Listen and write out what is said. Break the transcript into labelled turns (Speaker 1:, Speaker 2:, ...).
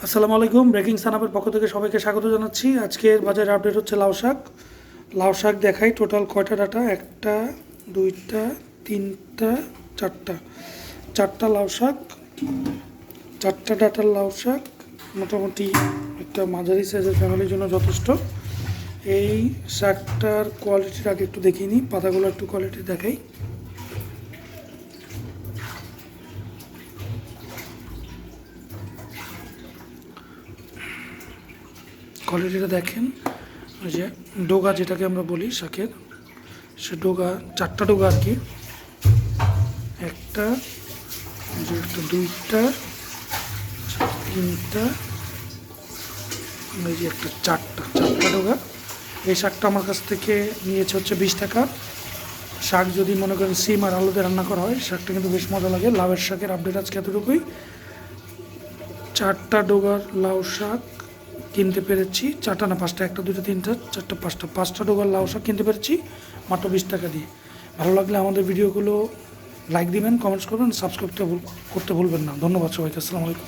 Speaker 1: আসসালামু আলাইকুম। ব্রেকিং সানাপের পক্ষ থেকে সবাইকে স্বাগত জানাচ্ছি। আজকের বাজারে আপডেট হচ্ছে লাউ শাক। লাউ শাক দেখাই টোটাল কয়টা ডাটা, একটা দুইটা তিনটা চারটা, চারটা লাউ শাক, চারটা ডাটার লাউ শাক, মোটামুটি একটা মাঝারি সাইজের ফ্যামিলির জন্য যথেষ্ট। এই শাকটার কোয়ালিটির আগে একটু দেখিয়ে নিই, পাতাগুলো একটু কোয়ালিটি দেখাই। কোয়ালিটিটা দেখেন, ওই যে ডোগা যেটাকে আমরা বলি শাকের, সে ডোগা, চারটা ডোগা আর কি, একটা, যে একটা দুইটা তিনটা, এই যে একটা চারটা, চারটা ডোগা। এই শাকটা আমার কাছ থেকে নিয়েছে হচ্ছে 20 টাকা। শাক যদি মনে করেন সিম আর আলুতে রান্না করা হয়, শাকটা কিন্তু বেশ মজা লাগে। লাউয়ের শাকের আপডেট আজকে এতটুকুই। চারটা ডোগার লাউ শাক কিনতে পেরেছি, চারটা না পাঁচটা, একটা দুটো তিনটা চারটা পাঁচটা, পাঁচটা ডোগার লাউ শাক কিনতে পেরেছি মাত্র 20 টাকা দিয়ে। ভালো লাগলে আমাদের ভিডিওগুলো লাইক দিবেন, কমেন্টস করবেন, সাবস্ক্রাইব করতে ভুলবেন না। ধন্যবাদ সবাইকে। আসসালামু আলাইকুম।